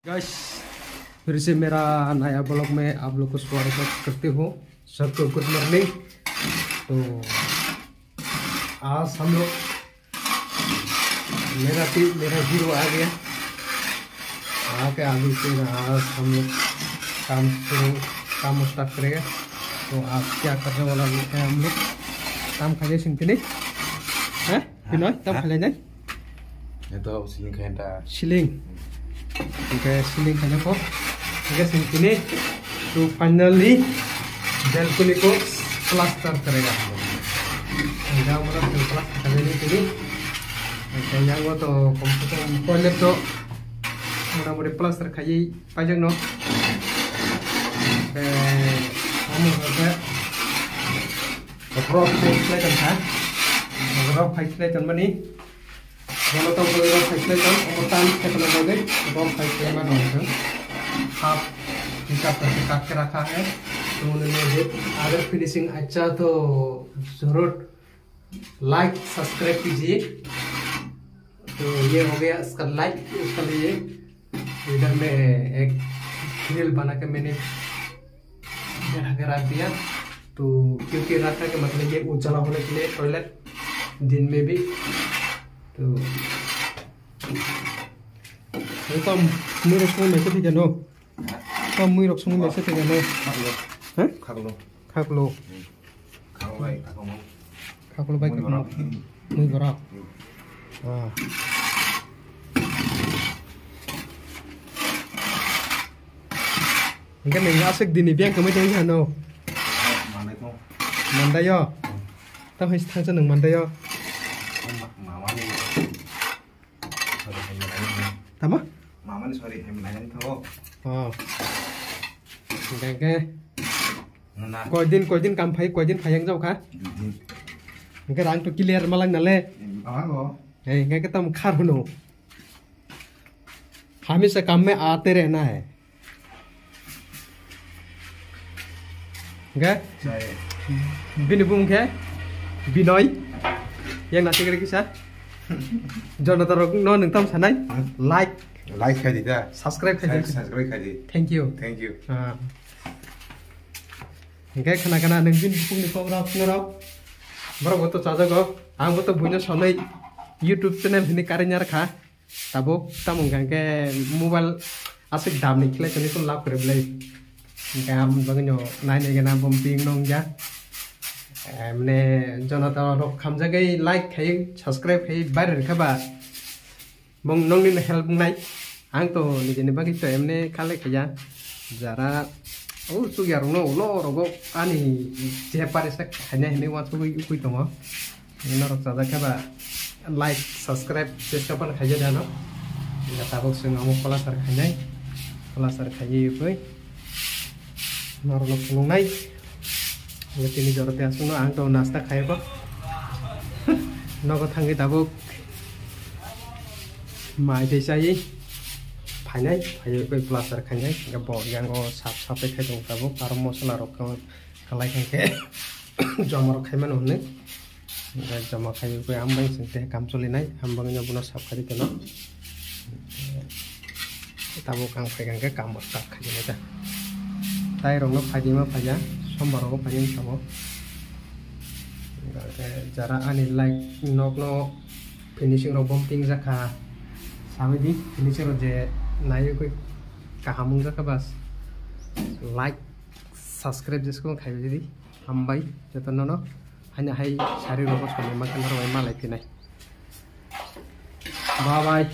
Guys फिर से मेरा नया ब्लॉग में आप लोग को स्वागत करते हो। सबको गुड मॉर्निंग। तो आज हम लोग मेरा हीरो आ गया आके आगे से आज हम लोग काम स्टार्ट करेगा। तो आज क्या करने वाला है हम लोग काम खाए सिंह नहीं है कि nói tao phải lên đấy तो सीलिंग खेलता सीलिंग ठीक है सीलिंग खाने को ठीक है ini तो फाइनली balcony को प्लास्टर करेगा। enggak मतलब प्लास्टर करने के लिए kayaknya gua तो कम से कम टॉयलेट तो मुdah-mudahan प्लास्टर खाई panjang no kamu sampai rock play kan ha rock play kan mana kalau tahu kalau rock play kan omotan kalau lagi rock play mana orang आप इनका प्रकार के रखा है। तो उन्होंने अगर फिनिशिंग अच्छा तो जरूर लाइक सब्सक्राइब कीजिए। तो ये हो गया इसका लाइक। उसका लिए इधर में एक ग्रिल बना के मैंने रख दिया। तो क्योंकि रखा के मतलब ये उजाला होने के लिए टॉयलेट दिन में भी। तो कम मेरे फोन में से नो कम मुई रख सुन में से नो हैं खाकलो बाइक मुई गरा हां cái mình đã sức đi biang cái mấy cái gì đâu mình đây yo tao hay thang chân đừng mình đây yo tao mất मामा ने सॉरी हम लाइन था वो हां cái coi दिन काम फाइ coi दिन फाइंग जाऊ का cái rang to clear malang nale cái तम खार बनो हमेशा काम में आते रहना है क्या बिनी बुम क्या Binoy yang nasi kira kisah Jonathan Rock no neng tam sanai like खाई दी subscribe खाई दी thank you क्या खाना नeng bin बुम नि को राव नराव बरो गतो चाजा गो आं गतो बुनो सनै YouTube channel हिनि कारिnya रखा तबो तमंग के मोबाइल आसिक दाम निकले चने को लाभ करे ब्ले क्या हम बगनो नाइ ने गना बम पिंग नों जा हमने Jonathan Rock खामजागै लाइक खाई सब्सक्राइब खाई बारे रखाबा बंग नोंनि हेल्प नाइ आं तो निजेनि बागै तो एमने खाले खया जरा ओ सुगियार नो लो रगो आनी जे पारेसा खाने हेने वाचो उइ दङ इनो रक जादा खाबा लाइक सब्सक्राइब चेष्टा पन खाइ जानो गाताबो जों आमो प्लास्टार खाइ फै नरलो खुलुंनाय ini jorotnya semua angkau nasta kayak kok noko tangi tabuk mai desa ini panjai kue plaster kanjai nggak bawa yang kau sampai kayak dong tabuk taruh masalah rok kalai kayak jamar kayak mana nih nggak jamar kayak kue ambang sih kam sulinai ambangnya punya sap kali kena tabuk kang pegang ke kamar tak kayak aja tay rong nó phải mah phải sombar ko paling samo jara ani like nok no finishing ro bombing jaka sami di finishing ro je nayo ko kahamung jaka bas like subscribe jisko khai jadi hambai jetono no hanya hai sari ro ko sone makan ro malai tinai bye bye